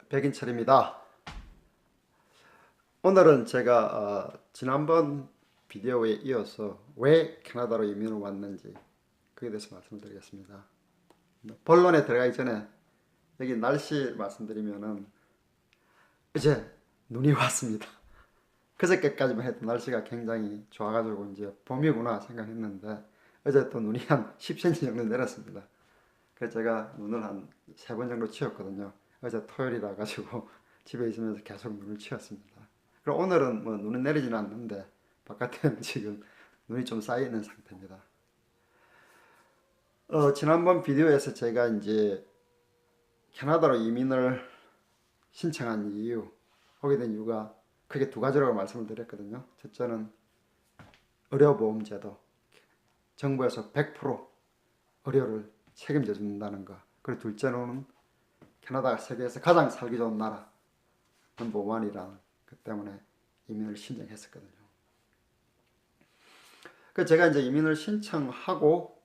백인철입니다. 오늘은 제가 지난번 비디오에 이어서 왜 캐나다로 이민을 왔는지 그에 대해서 말씀을 드리겠습니다. 본론에 들어가기 전에 여기 날씨 말씀드리면은 이제 눈이 왔습니다. 그저께까지만 해도 날씨가 굉장히 좋아가지고 이제 봄이구나 생각했는데 어제 또 눈이 한 10cm 정도 내렸습니다. 그래서 제가 눈을 한 3번 정도 치웠거든요. 어제 토요일이라 가지고 집에 있으면서 계속 눈을 치웠습니다. 그리고 오늘은 뭐 눈은 내리지는 않는데 바깥에는 지금 눈이 좀 쌓여 있는 상태입니다. 지난번 비디오에서 제가 이제 캐나다로 이민을 신청한 이유, 오게 된 이유가 크게 두 가지라고 말씀을 드렸거든요. 첫째는 의료보험제도, 정부에서 100% 의료를 책임져 준다는 거. 그리고 둘째로는 캐나다가 세계에서 가장 살기 좋은 나라 넘버1이라는 것 때문에 이민을 신청했었거든요. 그 제가 이제 이민을 신청하고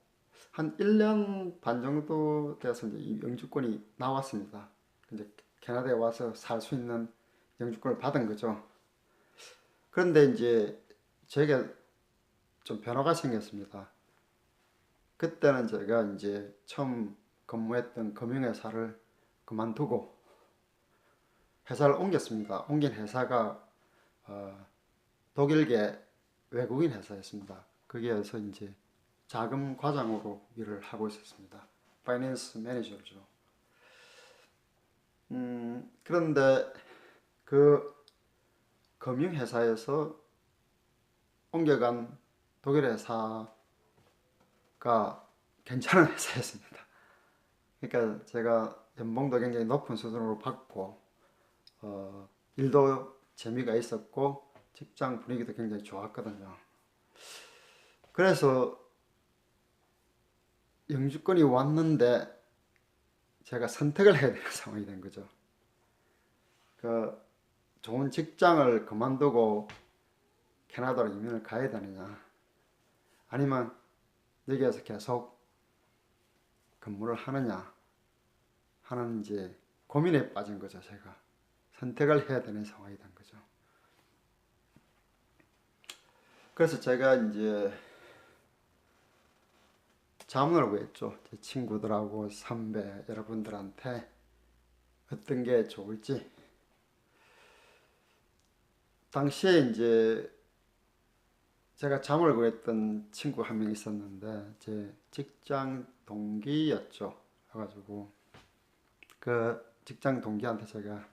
한 1년 반 정도 돼서 이제 영주권이 나왔습니다. 이제 캐나다에 와서 살 수 있는 영주권을 받은 거죠. 그런데 이제 제게 좀 변화가 생겼습니다. 그때는 제가 이제 처음 근무했던 금융회사를 그만두고 회사를 옮겼습니다. 옮긴 회사가 독일계 외국인 회사였습니다. 거기에서 이제 자금 과장으로 일을 하고 있었습니다. 파이낸스 매니저죠. 그런데 그 금융회사에서 옮겨간 독일 회사가 괜찮은 회사였습니다. 그러니까 제가 연봉도 굉장히 높은 수준으로 받고 일도 재미가 있었고 직장 분위기도 굉장히 좋았거든요. 그래서 영주권이 왔는데 제가 선택을 해야 되는 상황이 된 거죠. 그 좋은 직장을 그만두고 캐나다로 이민을 가야 되느냐, 아니면 여기에서 계속 근무를 하느냐 하는 이제 고민에 빠진 거죠. 제가 선택을 해야 되는 상황이 된 거죠. 그래서 제가 이제 자문을 구했죠. 제 친구들하고 선배 여러분들한테 어떤 게 좋을지. 당시에 이제 제가 자문을 구했던 친구 한 명 있었는데 제 직장 동기였죠. 그래가지고 그 직장 동기한테 제가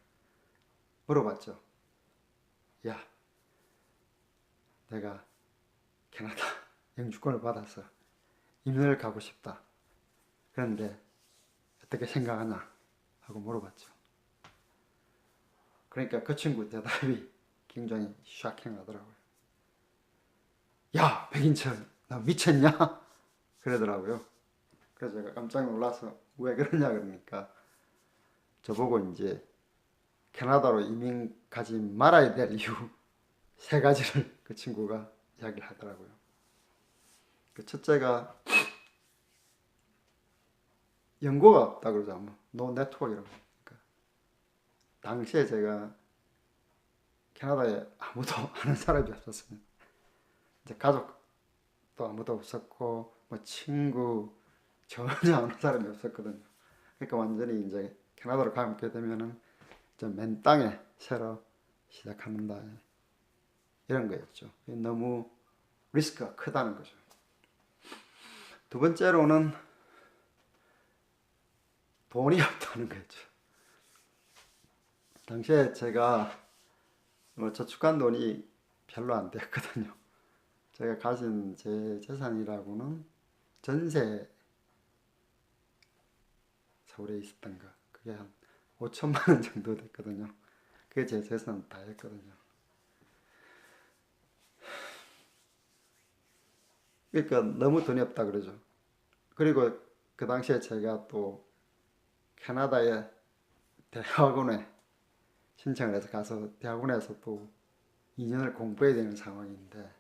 물어봤죠. 야, 내가 캐나다 영주권을 받아서 이민을 가고 싶다. 그런데 어떻게 생각하냐 하고 물어봤죠. 그러니까 그 친구 대답이 굉장히 샤킹하더라고요. 야, 백인철, 나 미쳤냐? 그러더라고요. 그래서 제가 깜짝 놀라서 왜 그러냐 그러니까 저보고 이제 캐나다로 이민 가지 말아야 될 이유 3가지를 그 친구가 이야기를 하더라고요. 그 첫째가 연고가 없다 그러죠. 노 네트워크라고. 그러니까 당시에 제가 캐나다에 아무도 아는 사람이 없었습니다. 이제 가족도 아무도 없었고 뭐 친구 전혀 아는 사람이 없었거든요. 그러니까 완전히 이제 캐나다로 가게 되면은 맨 땅에 새로 시작한다 이런 거였죠. 너무 리스크가 크다는 거죠. 두 번째로는 돈이 없다는 거였죠. 당시에 제가 뭐 저축한 돈이 별로 안 됐거든요. 제가 가진 제 재산이라고는 전세 서울에 있었던 거 그게 한 5천만 원 정도 됐거든요. 그게 제 재산 다 했거든요. 그러니까 너무 돈이 없다 그러죠. 그리고 그 당시에 제가 또 캐나다의 대학원에 신청을 해서 가서 대학원에서 또 2년을 공부해야 되는 상황인데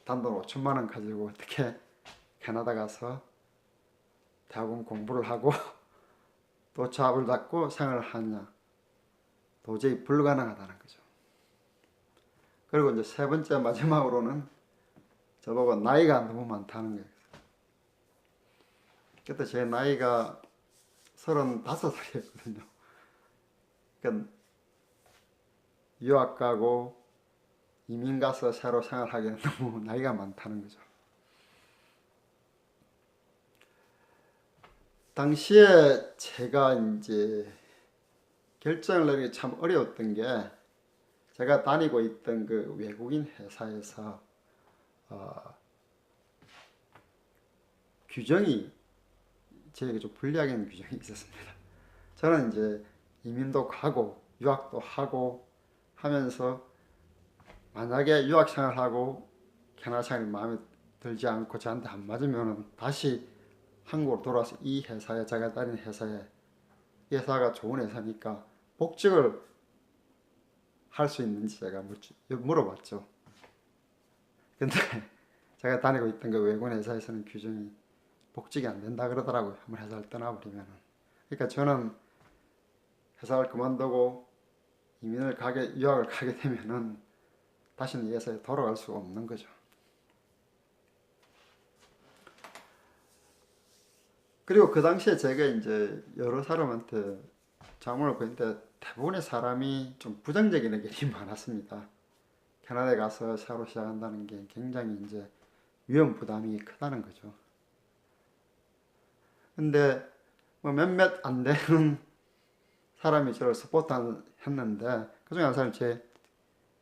단돈 5천만 원 가지고 어떻게 캐나다 가서 대학원 공부를 하고 또 잡을 잡고 생활을 하냐. 도저히 불가능하다는 거죠. 그리고 이제 세 번째 마지막으로는 저보고 나이가 너무 많다는 거예요. 그때 제 나이가 35살이었거든요. 그러니까 유학 가고 이민 가서 새로 생활하기에는 너무 나이가 많다는 거죠. 당시에 제가 이제 결정을 내리기 참 어려웠던 게 제가 다니고 있던 그 외국인 회사에서 규정이 저에게 좀 불리하게 규정이 있었습니다. 저는 이제 이민도 가고 유학도 하고 하면서 만약에 유학 생활하고 캐나다 생활이 마음에 들지 않고 저한테 안 맞으면 다시 한국으로 돌아와서 이 회사에 제가 다니는 회사에 이 회사가 좋은 회사니까 복직을 할 수 있는지 제가 물어봤죠. 근데 제가 다니고 있던 그 외국인 회사에서는 규정이 복직이 안 된다 그러더라고요. 한번 회사를 떠나버리면은. 그러니까 저는 회사를 그만두고 유학을 가게 되면은 다시는 이 회사에 돌아갈 수가 없는 거죠. 그리고 그 당시에 제가 이제 여러 사람한테 자문을 구했는데 대부분의 사람이 좀 부정적인 의견이 많았습니다. 캐나다에 가서 새로 시작한다는 게 굉장히 이제 위험 부담이 크다는 거죠. 근데 뭐 몇몇 안 되는 사람이 저를 서포트 했는데 그중에 한 사람이 제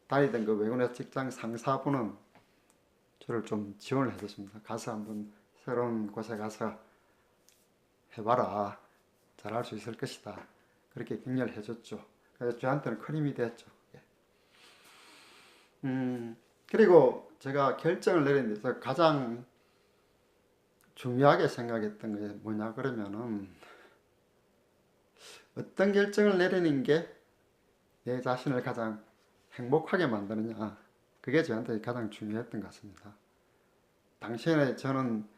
다니던 그 외국인 직장 상사분은 저를 좀 지원을 해줬습니다. 가서 한번 새로운 곳에 가서 해봐라. 잘할 수 있을 것이다. 그렇게 격려를 해줬죠. 그래서 저한테는 큰 힘이 됐죠. 그리고 제가 결정을 내린 데서 가장 중요하게 생각했던 게 뭐냐 그러면은 어떤 결정을 내리는 게 내 자신을 가장 행복하게 만드느냐 그게 저한테 가장 중요했던 것 같습니다. 당시에 저는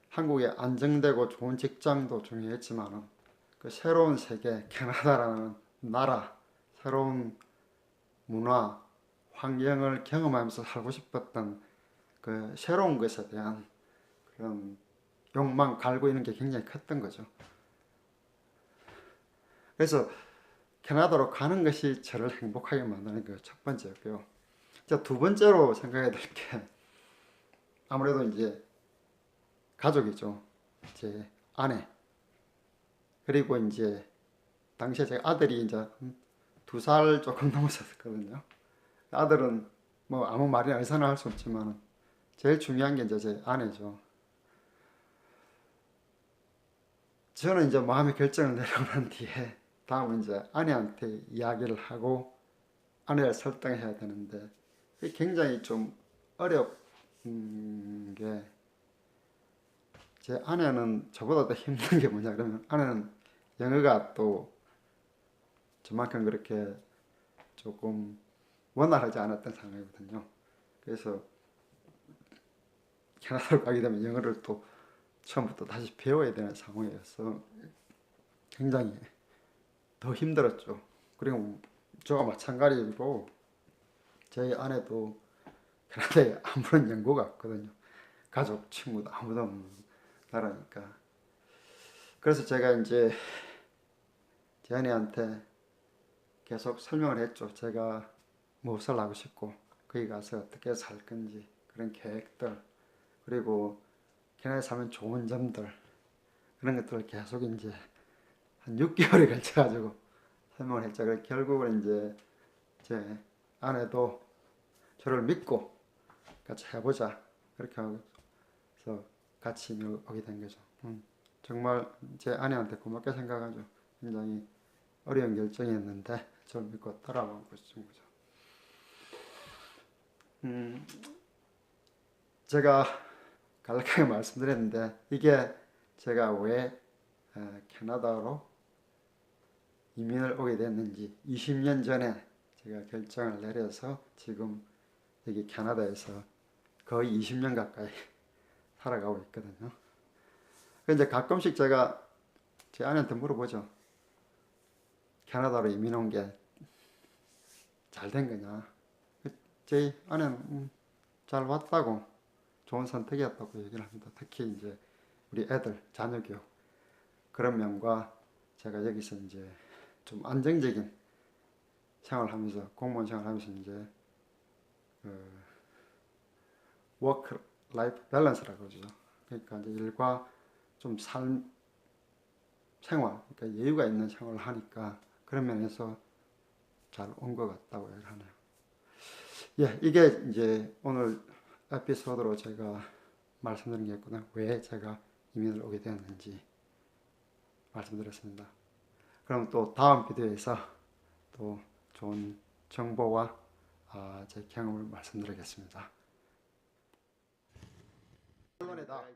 한국에 안정되고 좋은 직장도 중요했지만 그 새로운 세계 캐나다라는 나라 새로운 문화 환경을 경험하면서 살고 싶었던 그 새로운 것에 대한 그런 욕망 갈고 있는 게 굉장히 컸던 거죠. 그래서 캐나다로 가는 것이 저를 행복하게 만드는 게 첫 번째였고요. 두 번째로 생각해야 될 게 아무래도 이제 가족이죠. 제 아내 그리고 이제 당시에 제 아들이 이제 2살 조금 넘었었거든요. 아들은 뭐 아무 말이나 의사는 할 수 없지만 제일 중요한 게 이제 제 아내죠. 저는 이제 마음의 결정을 내리고 난 뒤에 다음은 이제 아내한테 이야기를 하고 아내를 설득해야 되는데 그게 굉장히 좀 어려운 게 제 아내는 저보다 더 힘든 게 뭐냐 그러면 아내는 영어가 또 저만큼 그렇게 조금 원활하지 않았던 상황이거든요. 그래서 캐나다로 가게 되면 영어를 또 처음부터 다시 배워야 되는 상황이어서 굉장히 더 힘들었죠. 그리고 저와 마찬가지로 저희 아내도 캐나다에 아무런 연고가 없거든요. 가족, 친구도 아무도 없는 나라니까. 그래서 제가 이제 제 아내한테 계속 설명을 했죠. 제가 무엇을 하고 싶고 거기 가서 어떻게 살 건지 그런 계획들 그리고 캐나다에 살면 좋은 점들 그런 것들을 계속 이제 한 6개월에 걸쳐가지고 설명을 했죠. 그래서 결국은 이제 제 아내도 저를 믿고 같이 해보자 그렇게 하고 그래서 같이 오게 된 거죠. 정말 제 아내한테 고맙게 생각하죠. 굉장히 어려운 결정이었는데 저를 믿고 따라오고 싶은 거죠. 제가 간략하게 말씀드렸는데 이게 제가 왜 캐나다로 이민을 오게 됐는지 20년 전에 제가 결정을 내려서 지금 여기 캐나다에서 거의 20년 가까이 살아가고 있거든요. 이제 가끔씩 제가 제 아내한테 물어보죠. 캐나다로 이민 온 게 잘 된 거냐. 제 아내는 잘 왔다고, 좋은 선택이었다고 얘기를 합니다. 특히 이제 우리 애들 자녀 교육 그런 면과 제가 여기서 이제 좀 안정적인 생활하면서 공무원 생활하면서 이제 워크 라이프 밸런스라고 그러죠. 그러니까 이제 일과 좀 생활, 그러니까 여유가 있는 생활을 하니까 그런 면에서 잘 온 것 같다고 얘기를 하네요. 예, 이게 이제 오늘 에피소드로 제가 말씀드린 게 있구나. 왜 제가 이민을 오게 되었는지 말씀드렸습니다. 그럼 또 다음 비디오에서 또 좋은 정보와 제 경험을 말씀드리겠습니다. 언론에다